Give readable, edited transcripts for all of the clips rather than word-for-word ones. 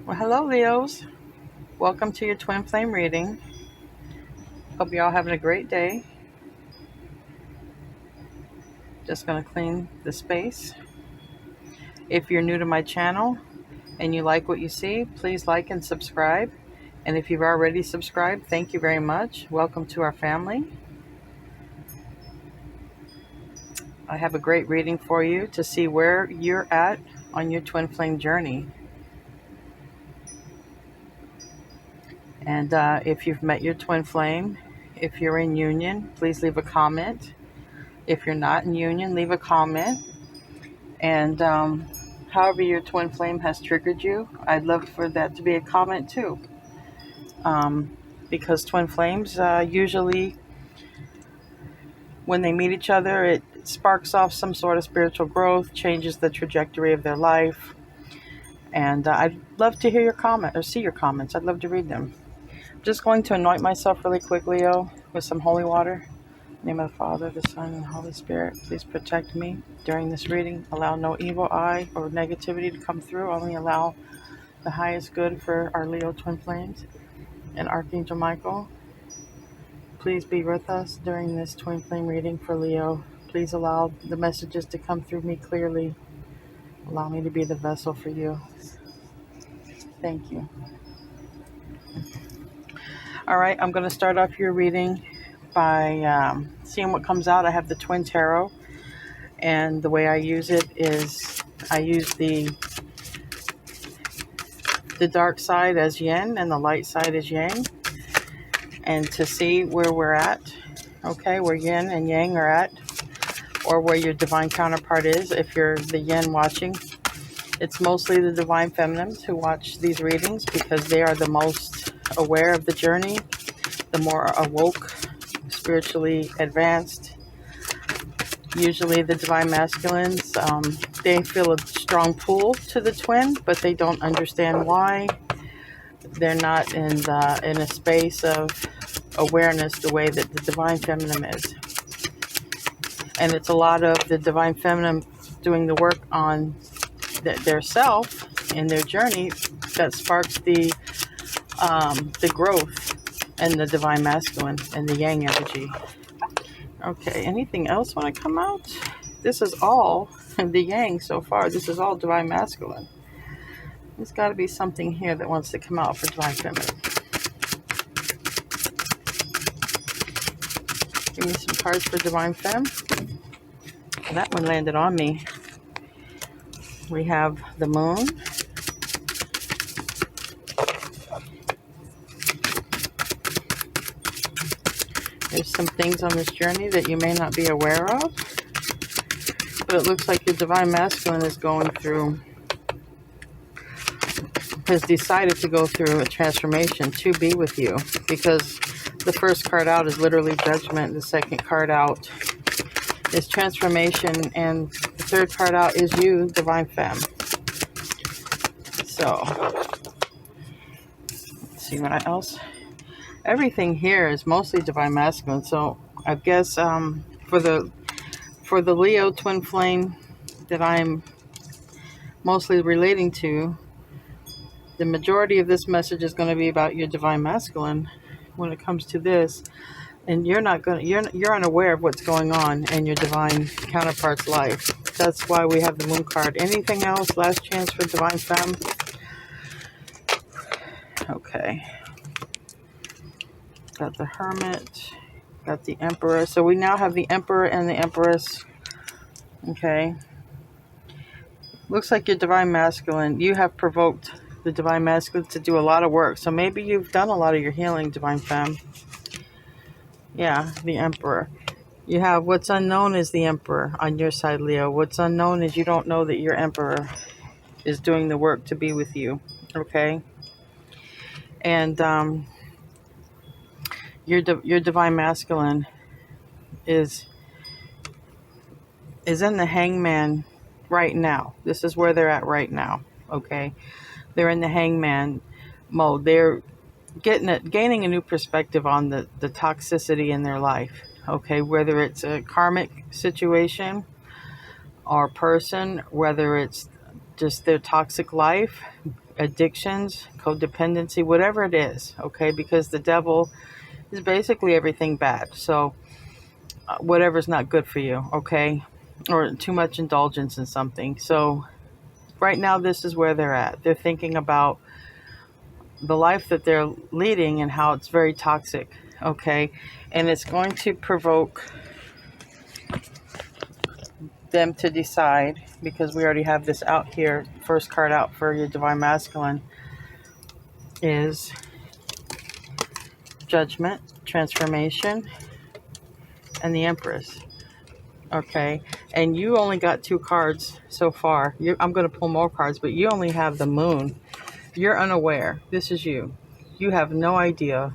Well, hello, Leos. Welcome to your twin flame reading. Hope you're all having a great day. Just going to clean the space. If you're new to my channel and you like what you see, please like and subscribe. And if you've already subscribed, thank you very much. Welcome to our family. I have a great reading for you to see where you're at on your twin flame journey. And if you've met your twin flame, if you're in union, please leave a comment. If you're not in union, leave a comment. And however your twin flame has triggered you, I'd love for that to be a comment too. Because twin flames usually, when they meet each other, it sparks off some sort of spiritual growth, changes the trajectory of their life. And I'd love to hear your comment or see your comments. I'd love to read them. I'm just going to anoint myself really quick, Leo, with some holy water. In the name of the Father, the Son, and the Holy Spirit, please protect me during this reading. Allow no evil eye or negativity to come through. Only allow the highest good for our Leo twin flames. And Archangel Michael, please be with us during this twin flame reading for Leo. Please allow the messages to come through me clearly. Allow me to be the vessel for you. Thank you. All right, I'm going to start off your reading by seeing what comes out. I have the Twin Tarot, and the way I use it is I use the dark side as yin and the light side as yang, and to see where we're at, okay, where yin and yang are at, or where your divine counterpart is. If you're the yin watching, it's mostly the divine feminines who watch these readings because they are the most aware of the journey, the more awoke, spiritually advanced. Usually the divine masculines, they feel a strong pull to the twin, but they don't understand why. They're not in a space of awareness the way that the divine feminine is. And it's a lot of the divine feminine doing the work on their self and their journey that sparks the growth and the divine masculine and the yang energy. Okay, anything else want to come out? This is all the yang so far. This is all divine masculine. There's got to be something here that wants to come out for divine feminine. Give me some cards for divine femme. That one landed on me. We have the moon. There's some things on this journey that you may not be aware of, but it looks like your divine masculine is going through, has decided to go through a transformation to be with you, because the first card out is literally judgment, the second card out is transformation, and the third card out is you, divine femme. So let's see what else. Everything here is mostly divine masculine, so I guess for the Leo twin flame that I'm mostly relating to, the majority of this message is going to be about your divine masculine when it comes to this, and you're unaware of what's going on in your divine counterpart's life. That's why we have the moon card. Anything else? Last chance for divine femme. Okay. Got the Hermit, got the Emperor. So we now have the Emperor and the Empress. Okay. Looks like your divine masculine, you have provoked the divine masculine to do a lot of work. So maybe you've done a lot of your healing, divine femme. Yeah, the Emperor. You have what's unknown is the Emperor on your side, Leo. What's unknown is you don't know that your Emperor is doing the work to be with you. Okay. And your divine masculine is in the hangman right now. This is where they're at right now. Okay. They're in the hangman mode. They're gaining a new perspective on the toxicity in their life. Okay. Whether it's a karmic situation or person, whether it's just their toxic life, addictions, codependency, whatever it is, okay? Because the devil is basically everything bad. So whatever's not good for you, okay? Or too much indulgence in something. So right now, this is where they're at. They're thinking about the life that they're leading and how it's very toxic, okay? And it's going to provoke them to decide, because we already have this out here, first card out for your Divine Masculine is Judgment, Transformation, and the Empress, okay? And you only got 2 cards so far. I'm going to pull more cards, but you only have the Moon. You're unaware. This is you. You have no idea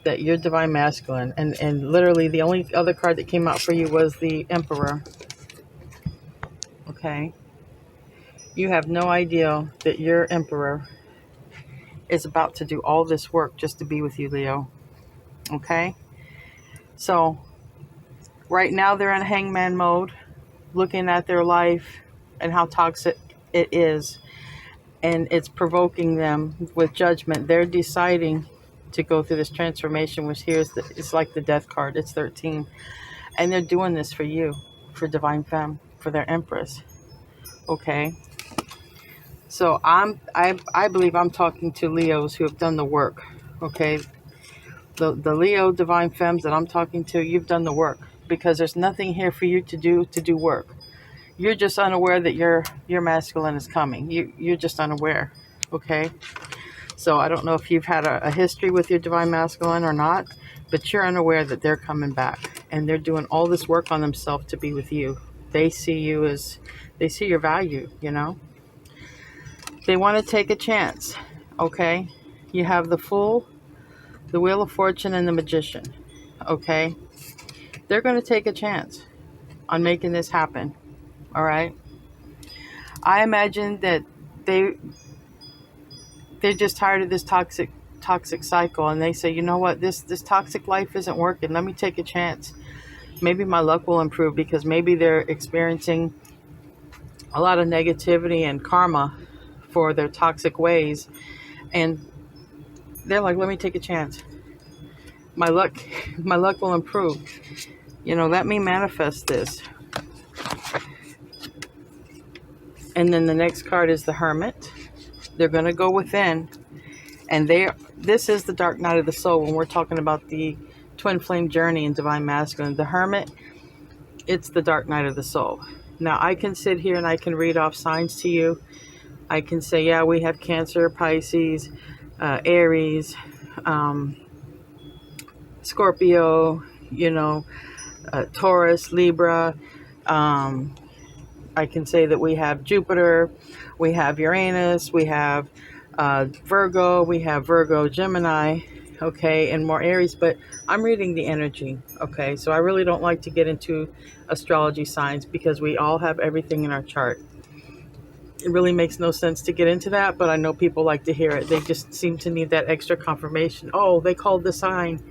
that you're Divine Masculine. And literally the only other card that came out for you was the Emperor. Okay? You have no idea that your Emperor is about to do all this work just to be with you, Leo. Okay? So, right now they're in hangman mode, looking at their life and how toxic it is. And it's provoking them with judgment. They're deciding to go through this transformation, which here is it's like the Death card. It's 13. And they're doing this for you, for Divine Femme, for their Empress. Okay? So I believe I'm talking to Leos who have done the work. Okay? The Leo Divine Femmes that I'm talking to, you've done the work. Because there's nothing here for you to do work. You're just unaware that your masculine is coming. You're just unaware. Okay? So I don't know if you've had a history with your Divine Masculine or not, but you're unaware that they're coming back. And they're doing all this work on themselves to be with you. They see you as, they see your value, you know. They want to take a chance, okay? You have the Fool, the Wheel of Fortune, and the Magician, okay? They're going to take a chance on making this happen, all right? I imagine that they're just tired of this toxic cycle, and they say, you know what, this toxic life isn't working. Let me take a chance. Maybe my luck will improve, because maybe they're experiencing a lot of negativity and karma for their toxic ways, and they're like, let me take a chance. My luck will improve. You know, let me manifest this. And then the next card is the Hermit. They're going to go within, and this is the dark night of the soul when we're talking about the twin flame journey in Divine Masculine. The Hermit, it's the dark night of the soul. Now, I can sit here and I can read off signs to you. I can say, yeah, we have Cancer, Pisces, Aries, Scorpio, you know, Taurus, Libra. I can say that we have Jupiter, we have Uranus, we have Virgo, we have Virgo, Gemini, okay, and more Aries, but I'm reading the energy, okay? So I really don't like to get into astrology signs, because we all have everything in our chart. It really makes no sense to get into that, but I know people like to hear it. They just seem to need that extra confirmation. Oh, they called the sign.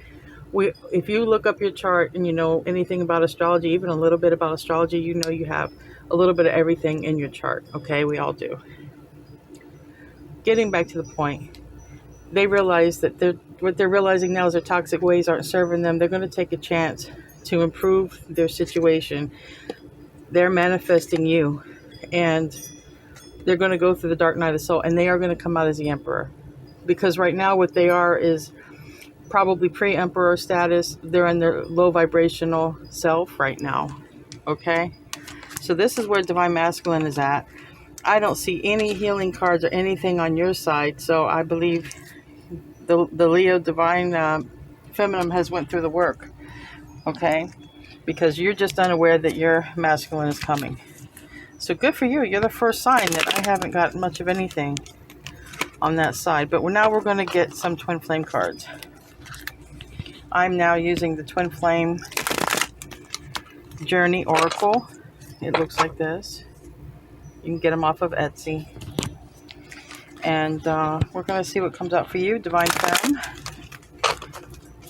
If you look up your chart and you know anything about astrology, even a little bit about astrology, you know you have a little bit of everything in your chart, okay? We all do. Getting back to the point, they realize that what they're realizing now is their toxic ways aren't serving them. They're going to take a chance to improve their situation. They're manifesting you, and they're going to go through the dark night of the soul, and they are going to come out as the Emperor. Because right now what they are is probably pre-Emperor status. They're in their low vibrational self right now, okay? So this is where Divine Masculine is at. I don't see any healing cards or anything on your side, so I believe the Leo Divine Feminine has went through the work, okay? Because you're just unaware that your masculine is coming. So good for you. You're the first sign that I haven't gotten much of anything on that side. But now we're going to get some Twin Flame cards. I'm now using the Twin Flame Journey Oracle. It looks like this. You can get them off of Etsy. And we're going to see what comes out for you, Divine Femme.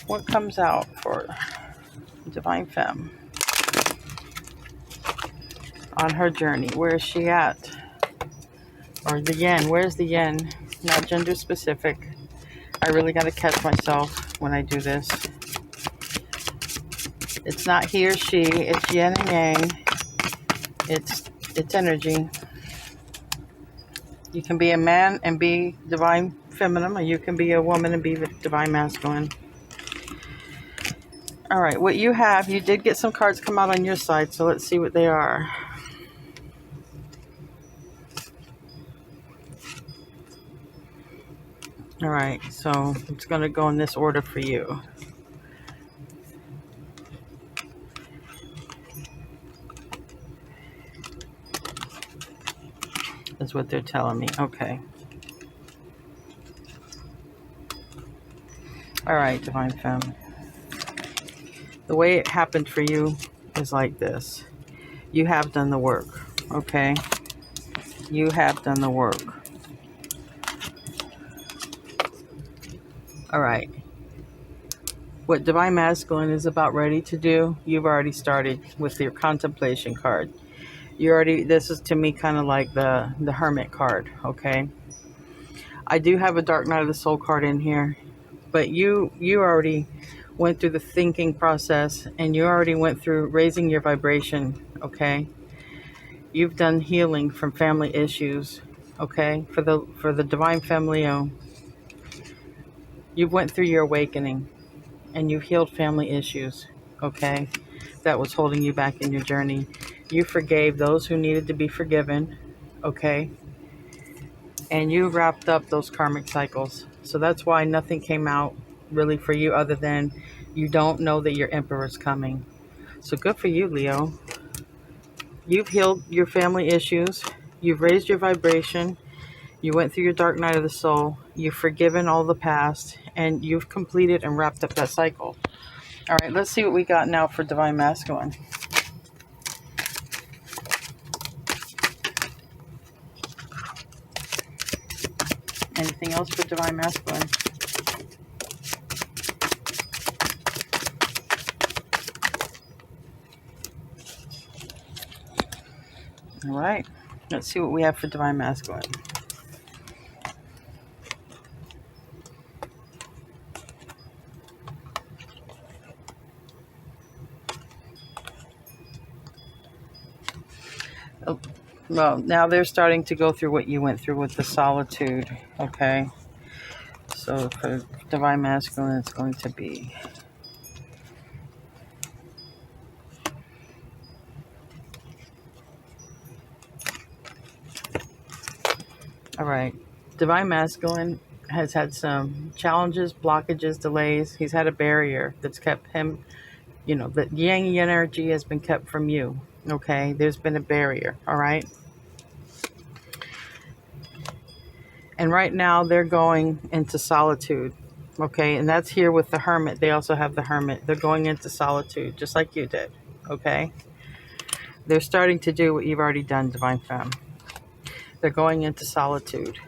What comes out for Divine Femme on her journey? Where is she at? Or the yen. Where's the yen? Not gender specific. I really got to catch myself when I do this. It's not he or she. It's yin and yang. It's energy. You can be a man and be divine feminine, or you can be a woman and be divine masculine. All right, what you have, you did get some cards come out on your side, so let's see what they are. All right, so it's going to go in this order for you. That's what they're telling me. Okay. All right, Divine Femme. The way it happened for you is like this. You have done the work, okay? You have done the work. All right. What Divine Masculine is about ready to do, you've already started with your contemplation card. This is to me kind of like the Hermit card, okay? I do have a Dark Night of the Soul card in here, but you already went through the thinking process, and you already went through raising your vibration, okay? You've done healing from family issues, okay? For the Divine Femme Leo, you've went through your awakening, and you've healed family issues, okay? That was holding you back in your journey. You forgave those who needed to be forgiven, okay? And you wrapped up those karmic cycles. So that's why nothing came out really for you other than you don't know that your emperor is coming. So good for you, Leo. You've healed your family issues. You've raised your vibration. You went through your dark night of the soul. You've forgiven all the past. And you've completed and wrapped up that cycle. All right, let's see what we got now for Divine Masculine. Anything else for Divine Masculine? All right, let's see what we have for Divine Masculine. Oh, well, now they're starting to go through what you went through with the solitude, okay? So for Divine Masculine, it's going to be... All right. Divine Masculine has had some challenges, blockages, delays. He's had a barrier that's kept him, the yang energy has been kept from you, okay? There's been a barrier, all right? And right now they're going into solitude, okay? And that's here with the Hermit. They also have the Hermit. They're going into solitude, just like you did, okay? They're starting to do what you've already done, Divine Femme. They're going into solitude.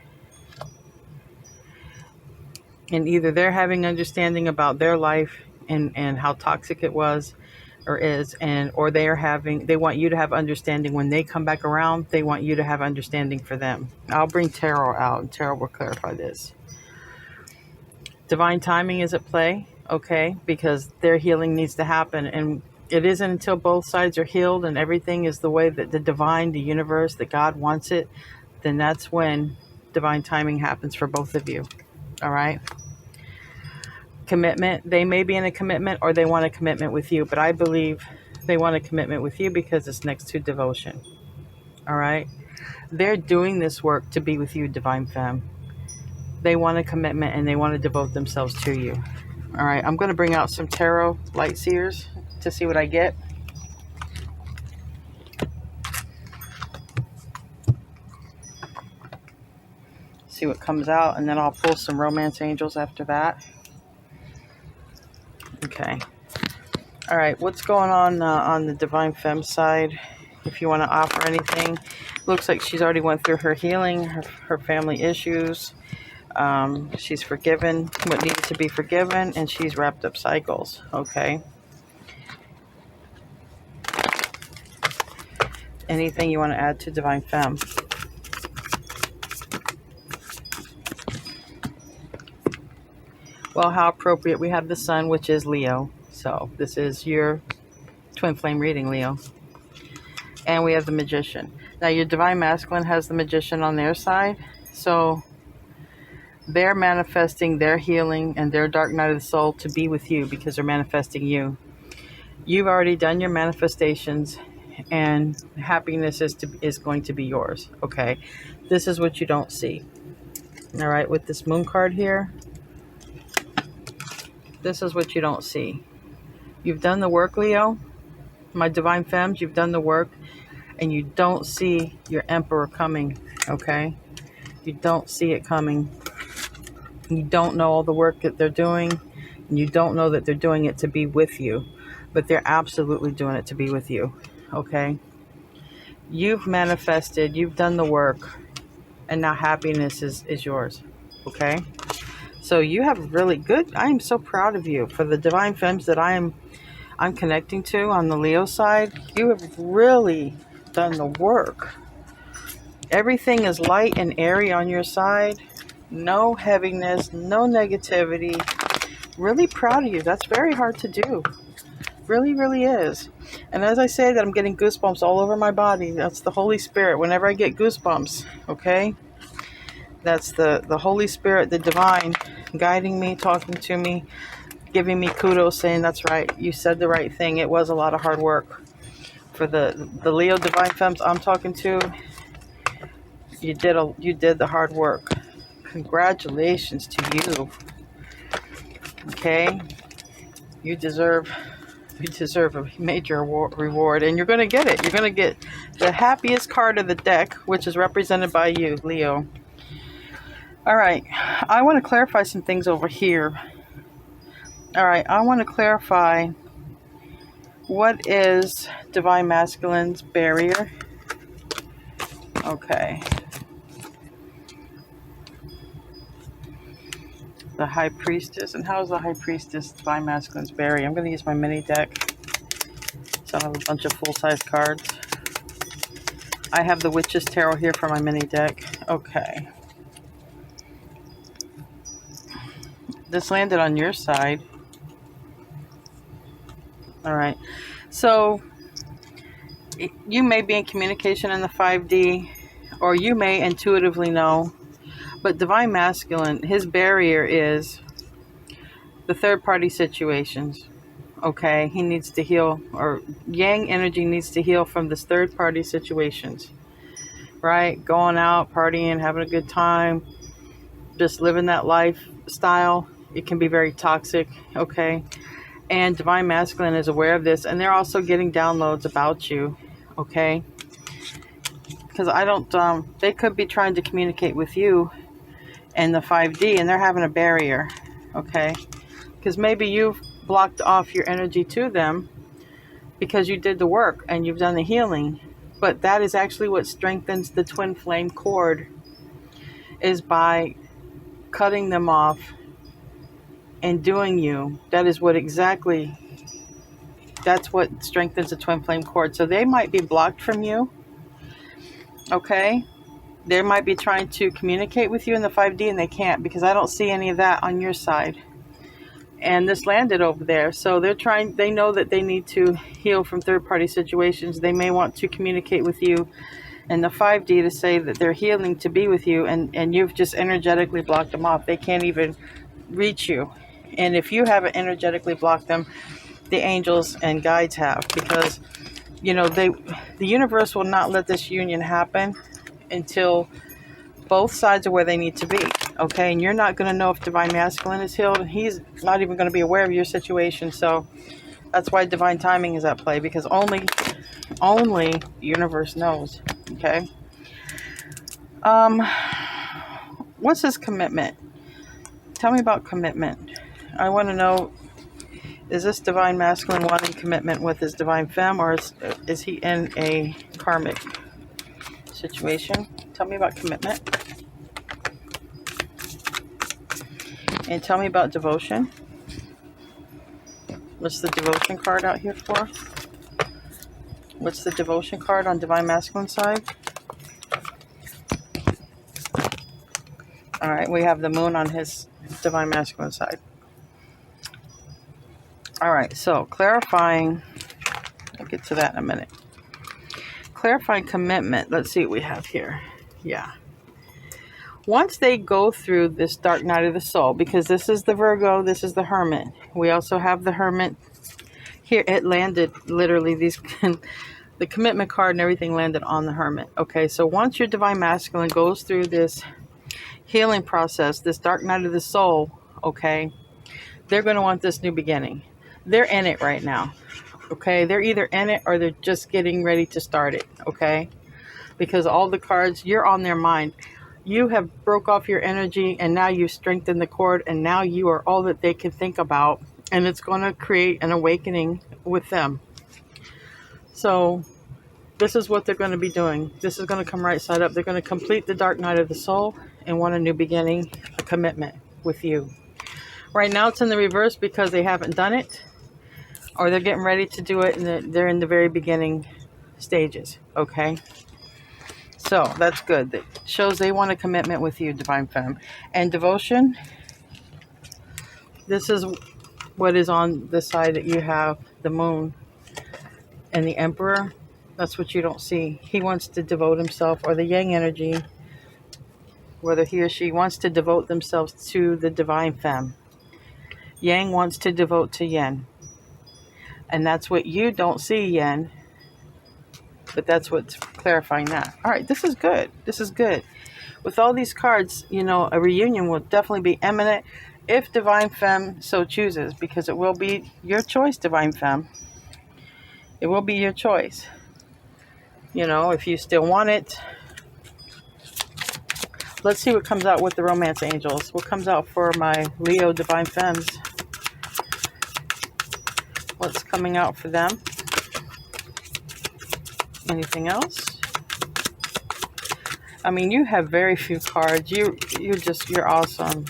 And either they're having understanding about their life and how toxic it was or is, or they want you to have understanding when they come back around. They want you to have understanding for them. I'll bring Tarot out, and Tarot will clarify this. Divine timing is at play, okay, because their healing needs to happen, and it isn't until both sides are healed and everything is the way that the divine, the universe, that God wants it, then that's when divine timing happens for both of you. All right. Commitment. They may be in a commitment or they want a commitment with you, but I believe they want a commitment with you because it's next to devotion. All right. They're doing this work to be with you, Divine Femme. They want a commitment and they want to devote themselves to you. All right. I'm going to bring out some Tarot Light Seers to see what I get. See what comes out, and then I'll pull some Romance Angels after that. Okay. All right. What's going on the Divine Femme side? If you want to offer anything, looks like she's already went through her healing, her family issues. She's forgiven what needed to be forgiven, and she's wrapped up cycles. Okay. Anything you want to add to Divine Femme? Well, how appropriate. We have the sun, which is Leo. So this is your twin flame reading, Leo. And we have the Magician. Now your Divine Masculine has the Magician on their side. So they're manifesting their healing and their dark night of the soul to be with you because they're manifesting you. You've already done your manifestations, and happiness is going to be yours. Okay, this is what you don't see. All right, with this Moon card here, this is what you don't see. You've done the work, Leo. My Divine Femmes, you've done the work, and you don't see your Emperor coming. Okay, you don't see it coming. You don't know all the work that they're doing, and you don't know that they're doing it to be with you, but they're absolutely doing it to be with you. Okay, you've manifested, you've done the work, and now happiness is yours. Okay, so you have really good. I am so proud of you for the Divine Femmes that I'm connecting to on the Leo side. You have really done the work. Everything is light and airy on your side. No heaviness, no negativity. Really proud of you. That's very hard to do. Really, really is. And as I say that, I'm getting goosebumps all over my body. That's the Holy Spirit. Whenever I get goosebumps, okay? That's the Holy Spirit, the divine, guiding me, talking to me, giving me kudos, saying, that's right, you said the right thing. It was a lot of hard work. For the Leo Divine Femmes I'm talking to, you did the hard work. Congratulations to you. Okay? You deserve a major reward, and you're going to get it. You're going to get the happiest card of the deck, which is represented by you, Leo. All right. I want to clarify some things over here. All right. I want to clarify what is Divine Masculine's barrier. Okay. The High Priestess. And how is the High Priestess Divine Masculine's barrier? I'm going to use my mini deck. So I have a bunch of full-size cards. I have the Witch's Tarot here for my mini deck. Okay. This landed on your side. All right. So you may be in communication in the 5D, or you may intuitively know, but Divine Masculine, his barrier is the third-party situations. Okay, he needs to heal, or Yang energy needs to heal from this third-party situations, right? Going out, partying, having a good time, just living that lifestyle. It can be very toxic, okay? And Divine Masculine is aware of this, and they're also getting downloads about you, okay? Because they could be trying to communicate with you in the 5D, and they're having a barrier, okay? Because maybe you've blocked off your energy to them because you did the work and you've done the healing. But that is actually what strengthens the twin flame cord, is by cutting them off and doing you. That's what strengthens the twin flame cord. So they might be blocked from you, okay? They might be trying to communicate with you in the 5D and they can't, because I don't see any of that on your side. And this landed over there. So they know that they need to heal from third-party situations. They may want to communicate with you in the 5D to say that they're healing to be with you, and you've just energetically blocked them off. They can't even reach you. And if you haven't energetically blocked them, the angels and guides have, because, you know, the universe will not let this union happen until both sides are where they need to be, okay? And you're not going to know if Divine Masculine is healed, and he's not even going to be aware of your situation. So that's why divine timing is at play, because only the universe knows, okay? What's his commitment? Tell me about commitment. I want to know, is this Divine Masculine wanting commitment with his Divine Femme, or is he in a karmic situation? Tell me about commitment. And tell me about devotion. What's the devotion card out here for? What's the devotion card on Divine Masculine side? All right, we have the moon on his Divine Masculine side. All right, so clarifying, I'll get to that in a minute. Clarifying commitment. Let's see what we have here. Yeah. Once they go through this dark night of the soul, because this is the Virgo, this is the Hermit. We also have the Hermit here. It landed literally these, the commitment card and everything landed on the Hermit. Okay, so once your Divine Masculine goes through this healing process, this dark night of the soul, okay, they're going to want this new beginning. They're in it right now. Okay, they're either in it or they're just getting ready to start it. Okay, because all the cards, you're on their mind. You have broke off your energy and now you've strengthened the cord and now you are all that they can think about, and it's going to create an awakening with them. So this is what they're going to be doing. This is going to come right side up. They're going to complete the dark night of the soul and want a new beginning, a commitment with you. Right now it's in the reverse because they haven't done it, or they're getting ready to do it and they're in the very beginning stages. Okay, so that's good. That shows they want a commitment with you, Divine Femme. And devotion, this is what is on the side that you have the Moon and the Emperor. That's what you don't see. He wants to devote himself, or the Yang energy, whether he or she wants to devote themselves to the Divine Femme. Yang wants to devote to Yin. And that's what you don't see, Yin. But that's what's clarifying that. All right, this is good. This is good. With all these cards, you know, a reunion will definitely be imminent if Divine Femme so chooses, because it will be your choice, Divine Femme. It will be your choice. You know, if you still want it. Let's see what comes out with the Romance Angels. What comes out for my Leo Divine Femmes? What's coming out for them? Anything else? I mean, you have very few cards. You're awesome.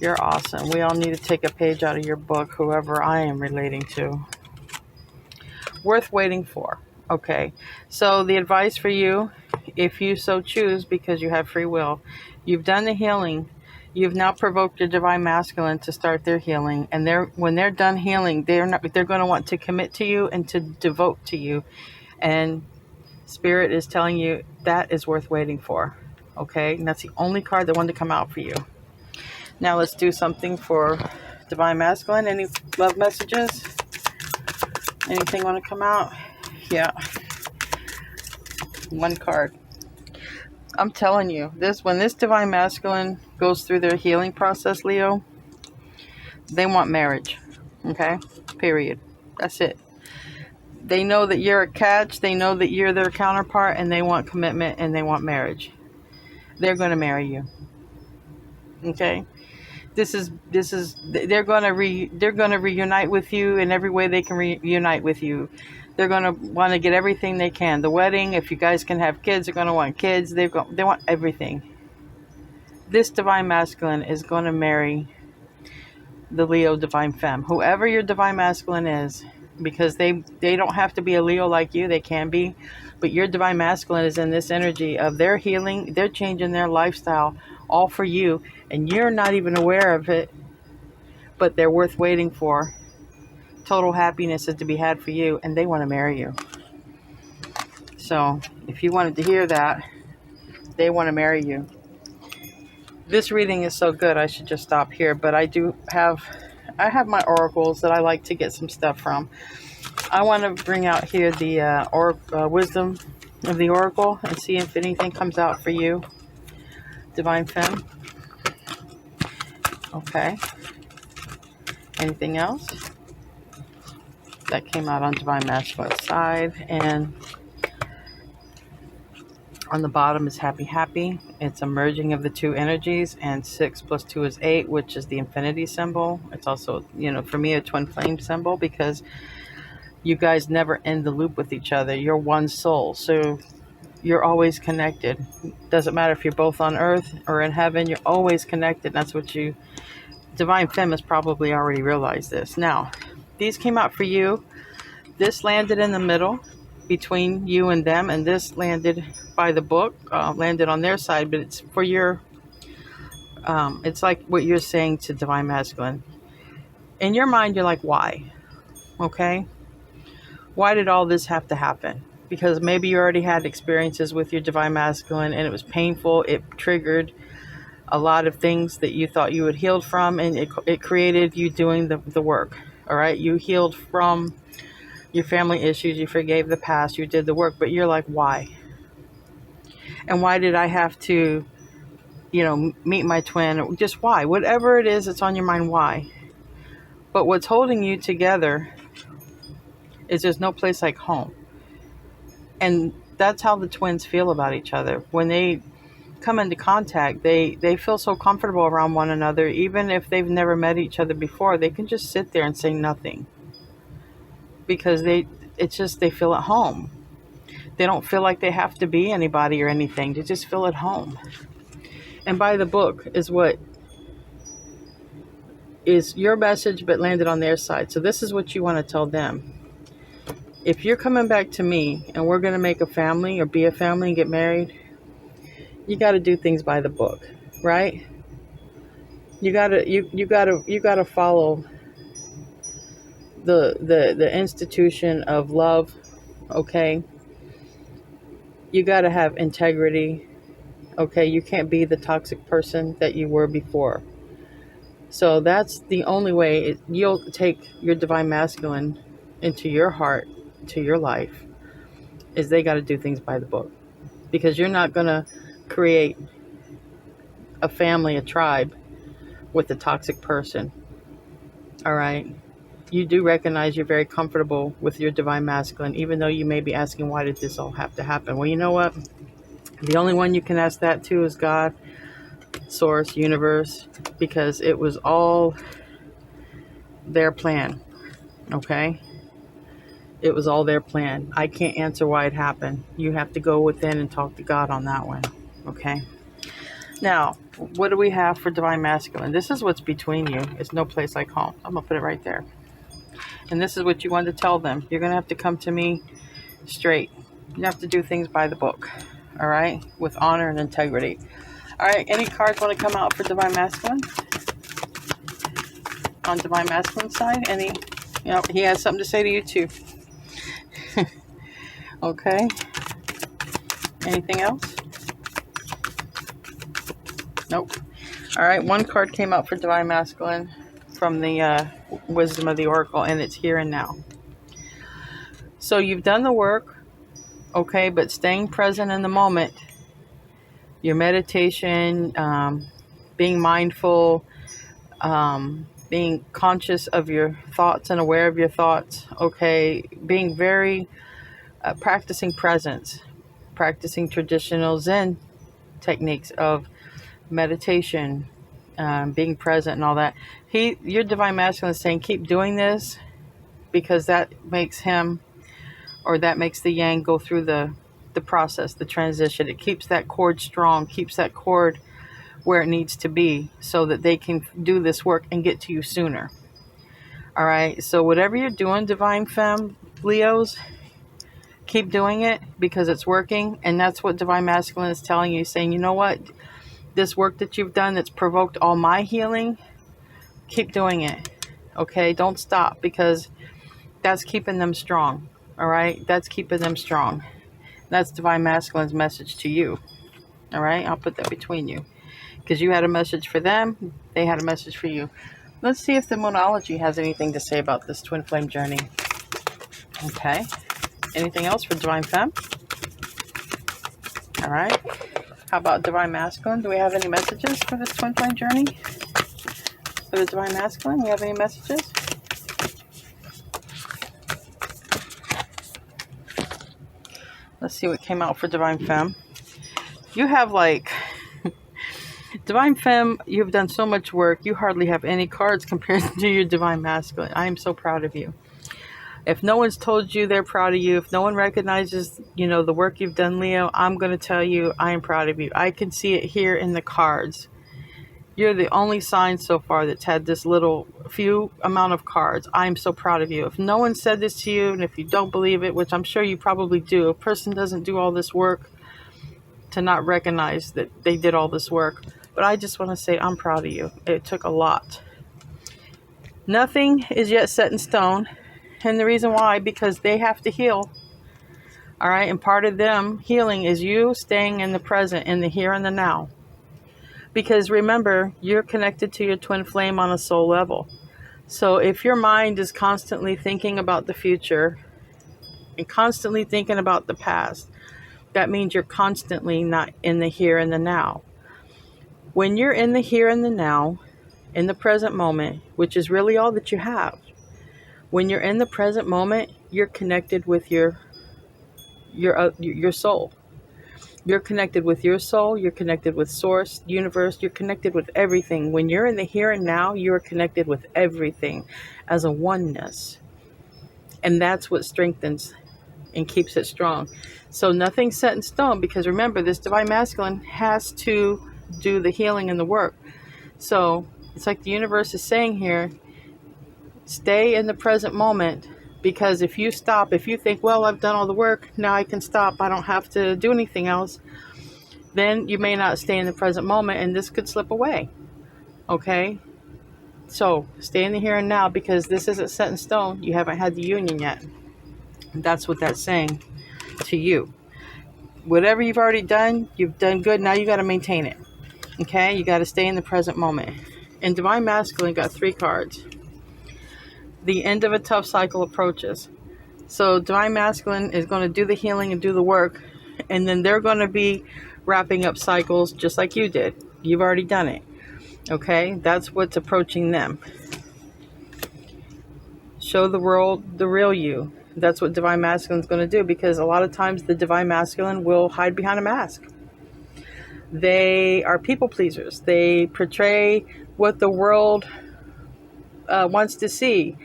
You're awesome. We all need to take a page out of your book, whoever I am relating to. Worth waiting for. Okay. So the advice for you, if you so choose, because you have free will, you've done the healing. You've now provoked your Divine Masculine to start their healing. And when they're done healing, they're going to want to commit to you and to devote to you. And Spirit is telling you that is worth waiting for. Okay? And that's the only card that wanted to come out for you. Now let's do something for Divine Masculine. Any love messages? Anything want to come out? Yeah. One card. I'm telling you, when this Divine Masculine goes through their healing process, Leo, they want marriage. Okay? Period. That's it. They know that you're a catch. They know that you're their counterpart, and they want commitment and they want marriage. They're going to marry you. Okay? They're going to reunite with you in every way they can reunite with you. They're going to want to get everything they can. The wedding, if you guys can have kids, they're going to want kids. They want everything. This Divine Masculine is going to marry the Leo Divine Femme. Whoever your Divine Masculine is, because they don't have to be a Leo like you. They can be. But your Divine Masculine is in this energy of their healing. They're changing their lifestyle all for you. And you're not even aware of it. But they're worth waiting for. Total happiness is to be had for you. And they want to marry you. So if you wanted to hear that, they want to marry you. This reading is so good, I should just stop here. But I have my oracles that I like to get some stuff from. I want to bring out here the wisdom of the oracle and see if anything comes out for you, Divine Femme. Okay. Anything else? That came out on Divine Masculine's side. And on the bottom is happy, happy. It's a merging of the two energies, and 6 plus 2 is 8, which is the infinity symbol. It's also, for me, a twin flame symbol, because you guys never end the loop with each other. You're one soul, so you're always connected. Doesn't matter if you're both on earth or in heaven, you're always connected. That's what Divine Femme has probably already realized this. Now, these came out for you. This landed in the middle between you and them, and this landed by the book, landed on their side, but it's for your, it's like what you're saying to Divine Masculine. In your mind, you're like, why? Okay? Why did all this have to happen? Because maybe you already had experiences with your divine masculine and it was painful. It triggered a lot of things that you thought you had healed from, and it created you doing the work. All right? You healed from your family issues. You forgave the past. You did the work. But you're like, why? And why did I have to, meet my twin? Just why? Whatever it is that's on your mind, why? But what's holding you together is there's no place like home. And that's how the twins feel about each other. When they come into contact, they feel so comfortable around one another. Even if they've never met each other before, they can just sit there and say nothing. Because they feel at home. They don't feel like they have to be anybody or anything. They just feel at home. And by the book is what is your message but landed on their side. So this is what you want to tell them. If you're coming back to me and we're going to make a family or be a family and get married, you got to do things by the book, right? You got to follow the institution of love, okay? You got to have integrity, okay? You can't be the toxic person that you were before. So that's the only way you'll take your divine masculine into your heart, to your life, is they got to do things by the book. Because you're not going to create a family, a tribe with a toxic person. All right? You do recognize you're very comfortable with your divine masculine, even though you may be asking, why did this all have to happen? Well, you know what? The only one you can ask that to is God, Source, Universe, because it was all their plan. Okay? It was all their plan. I can't answer why it happened. You have to go within and talk to God on that one. Okay? Now, what do we have for divine masculine? This is what's between you. It's no place like home. I'm going to put it right there. And this is what you want to tell them. You're going to have to come to me straight. You have to do things by the book. All right? With honor and integrity. All right. Any cards want to come out for divine masculine? On divine masculine side? He has something to say to you too. Okay. Anything else? Nope. All right. One card came out for divine masculine from the wisdom of the oracle, and it's here and now. So you've done the work, okay, but staying present in the moment, your meditation, being mindful, being conscious of your thoughts and aware of your thoughts, okay, being very practicing presence, practicing traditional Zen techniques of meditation, being present and all that. Your divine masculine is saying, keep doing this, because that makes him, or that makes the yang go through the process, the transition. It keeps that cord strong, keeps that cord where it needs to be, so that they can do this work and get to you sooner. All right. So whatever you're doing, divine femme, Leos, keep doing it, because it's working. And that's what divine masculine is telling you, saying, you know what? This work that you've done that's provoked all my healing, keep doing it. Okay? Don't stop, because that's keeping them strong. All right? That's keeping them strong. That's divine masculine's message to you. All right? I'll put that between you, because you had a message for them. They had a message for you. Let's see if the Monology has anything to say about this twin flame journey. Okay. Anything else for divine femme? All right. How about divine masculine? Do we have any messages for this twin flame journey? For the divine masculine, we have any messages? Let's see what came out for divine femme. You have divine femme, you've done so much work. You hardly have any cards compared to your divine masculine. I am so proud of you. If no one's told you they're proud of you, if no one recognizes, the work you've done, Leo, I'm going to tell you I am proud of you. I can see it here in the cards. You're the only sign so far that's had this few amount of cards. I am so proud of you. If no one said this to you, and if you don't believe it, which I'm sure you probably do, a person doesn't do all this work to not recognize that they did all this work. But I just want to say I'm proud of you. It took a lot. Nothing is yet set in stone. And the reason why, because they have to heal. All right. And part of them healing is you staying in the present, in the here and the now. Because remember, you're connected to your twin flame on a soul level. So if your mind is constantly thinking about the future and constantly thinking about the past, that means you're constantly not in the here and the now. When you're in the here and the now, in the present moment, which is really all that you have, when you're in the present moment, you're connected with your soul. You're connected with your soul. You're connected with source, universe. You're connected with everything. When you're in the here and now, you are connected with everything as a oneness. And that's what strengthens and keeps it strong. So nothing's set in stone, because remember, this divine masculine has to do the healing and the work. So it's like the universe is saying here, stay in the present moment. Because if you stop, if you think, well, I've done all the work, now I can stop, I don't have to do anything else, then you may not stay in the present moment, and this could slip away. Okay? So stay in the here and now, because this isn't set in stone. You haven't had the union yet. That's what that's saying to you. Whatever you've already done, you've done good. Now you got to maintain it. Okay? You got to stay in the present moment. And Divine Masculine got 3 cards. The end of a tough cycle approaches. So Divine Masculine is going to do the healing and do the work, and then they're going to be wrapping up cycles just like you did. You've already done it. Okay? That's what's approaching them. Show the world the real you. That's what Divine Masculine is going to do, because a lot of times the Divine Masculine will hide behind a mask. They are people pleasers. They portray what the world wants to see.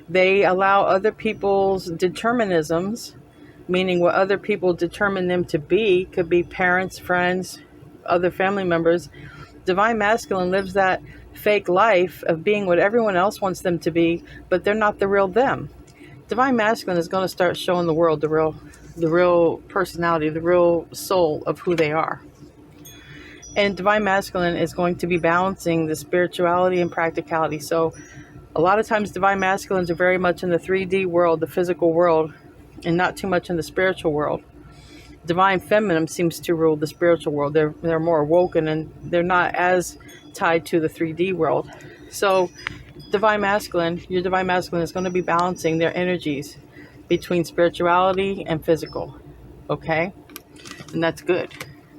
They allow other people's determinisms, meaning what other people determine them to be, could be parents, friends, other family members. Divine Masculine lives that fake life of being what everyone else wants them to be, but they're not the real them. Divine Masculine is going to start showing the world the real personality, the real soul of who they are. And Divine Masculine is going to be balancing the spirituality and practicality. So a lot of times Divine Masculines are very much in the 3D world, the physical world, and not too much in the spiritual world. Divine Feminine seems to rule the spiritual world. They're more awoken, and they're not as tied to the 3D world. So Divine Masculine, your Divine Masculine is going to be balancing their energies between spirituality and physical. Okay? And that's good.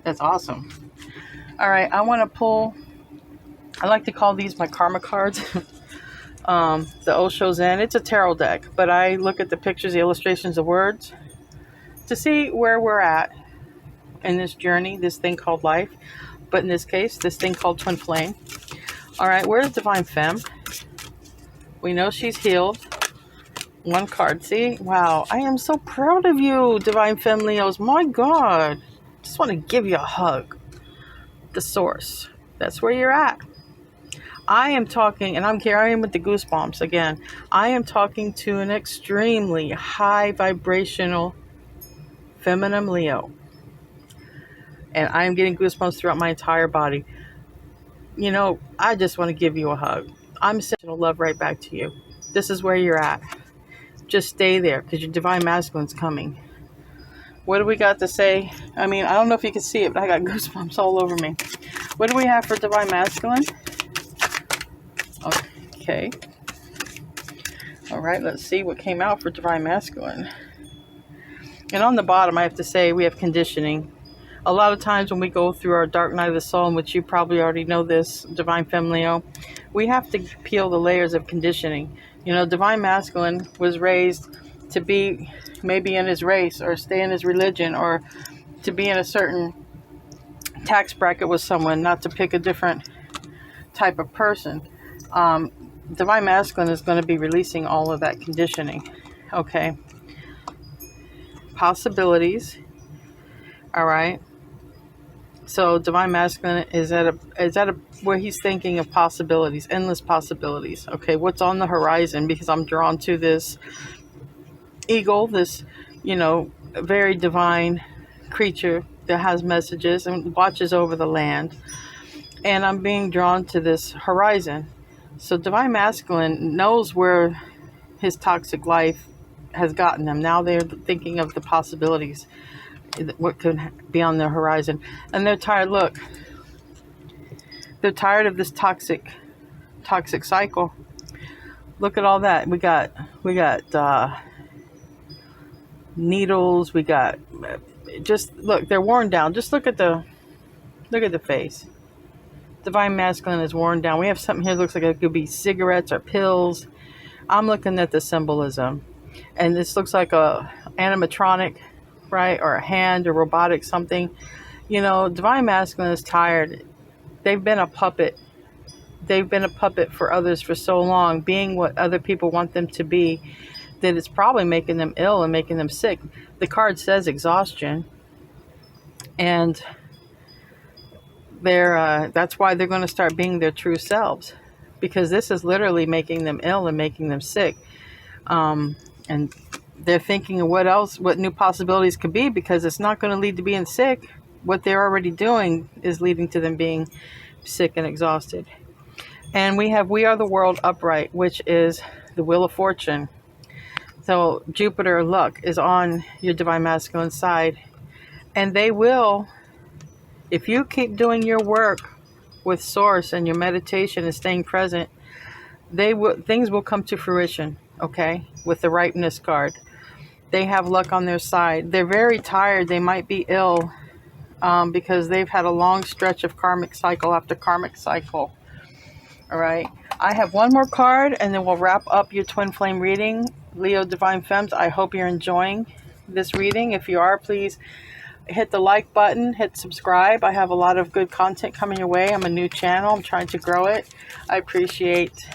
That's awesome. All right, I want to pull, I like to call these my karma cards. The Osho Zen. It's a tarot deck, but I look at the pictures, the illustrations, the words, to see where we're at in this journey, this thing called life. But in this case, this thing called twin flame. All right, where's Divine Femme? We know she's healed. 1 card. See? Wow. I am so proud of you, Divine Femme Leos. My God. Just want to give you a hug. The source. That's where you're at. I am talking, and I'm carrying with the Goosebumps again. I am talking to an extremely high vibrational feminine Leo. And I am getting goosebumps throughout my entire body. You know, I just want to give you a hug. I'm sending love right back to you. This is where you're at. Just stay there, because your Divine Masculine's coming. What do we got to say? I mean, I don't know if you can see it, but I got goosebumps all over me. What do we have for Divine Masculine? Okay. All right, let's see what came out for Divine Masculine. And on the bottom, I have to say, we have conditioning. A lot of times when we go through our dark night of the soul, in which you probably already know this, Divine Femme Leo, we have to peel the layers of conditioning. You know, Divine Masculine was raised to be maybe in his race, or stay in his religion, or to be in a certain tax bracket with someone, not to pick a different type of person. Divine Masculine is going to be releasing all of that conditioning. Okay. Possibilities. All right. So Divine Masculine is at a where he's thinking of possibilities, endless possibilities. Okay, what's on the horizon? Because I'm drawn to this eagle, this, you know, very divine creature that has messages and watches over the land. And I'm being drawn to this horizon. So Divine Masculine knows where his toxic life has gotten them. Now they're thinking of the possibilities, what could be on the horizon. And they're tired. Look, they're tired of this toxic cycle. Look at all that. We got needles. We got, just look, they're worn down. Just look at the face. Divine Masculine is worn down. We have something here that looks like it could be cigarettes or pills. I'm looking at the symbolism, and this looks like a animatronic, right, or a hand or robotic something. You know, Divine Masculine is tired. They've been a puppet. They've been a puppet for others for so long, being what other people want them to be, that it's probably making them ill and making them sick. The card says exhaustion, and that's why they're going to start being their true selves, because this is literally making them ill and making them sick. And they're thinking of what new possibilities could be, because it's not going to lead to being sick. What they're already doing is leading to them being sick and exhausted. And we are the world upright, which is the wheel of fortune. So Jupiter, luck, is on your Divine Masculine side, and they will, if you keep doing your work with Source and your meditation and staying present, things will come to fruition, okay? With the ripeness card. They have luck on their side. They're very tired. They might be ill because they've had a long stretch of karmic cycle after karmic cycle. All right. I have one more card, and then we'll wrap up your twin flame reading. Leo Divine Femmes, I hope you're enjoying this reading. If you are, please hit the like button, hit subscribe. I have a lot of good content coming your way. I'm a new channel. I'm trying to grow it. I appreciate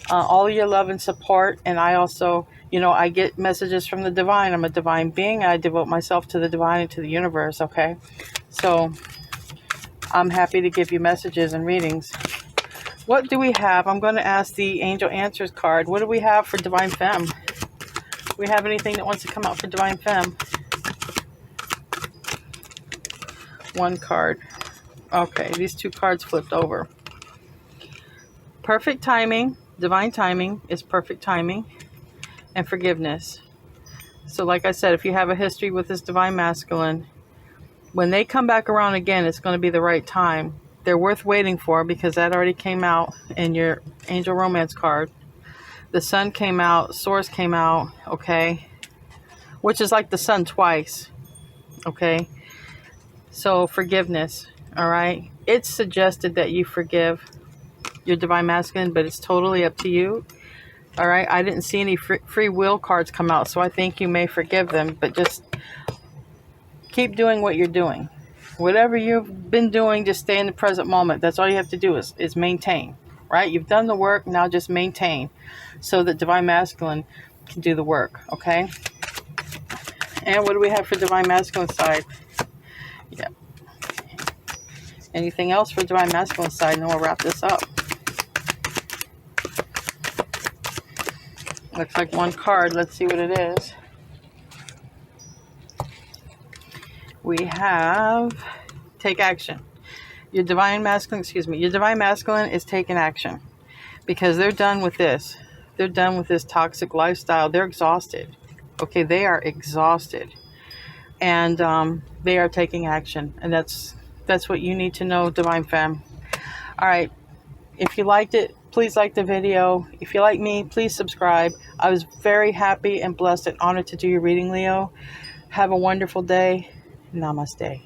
all your love and support. And I also, I get messages from the divine. I'm a divine being. I devote myself to the divine and to the universe, okay? So I'm happy to give you messages and readings. What do we have? I'm going to ask the Angel Answers card. What do we have for Divine Femme? Do we have anything that wants to come out for Divine Femme? One card. Okay, these two cards flipped over. Perfect timing. Divine timing is perfect timing. And forgiveness. So like I said, if you have a history with this Divine Masculine, when they come back around again, it's going to be the right time. They're worth waiting for, because that already came out in your Angel Romance card. The Sun came out, Source came out, okay? Which is like the Sun twice, okay? So forgiveness, all right? It's suggested that you forgive your Divine Masculine, but it's totally up to you, all right? I didn't see any free will cards come out, so I think you may forgive them, but just keep doing what you're doing. Whatever you've been doing, just stay in the present moment. That's all you have to do is maintain, right? You've done the work, now just maintain so that Divine Masculine can do the work, okay? And what do we have for Divine Masculine side? Yeah. Anything else for Divine Masculine side? And then we'll wrap this up. Looks like one card. Let's see what it is. We have take action. Your Divine Masculine is taking action, because they're done with this. They're done with this toxic lifestyle. They're exhausted. Okay, they are exhausted. And they are taking action. And that's what you need to know, Divine Femme. All right. If you liked it, please like the video. If you like me, please subscribe. I was very happy and blessed and honored to do your reading, Leo. Have a wonderful day. Namaste.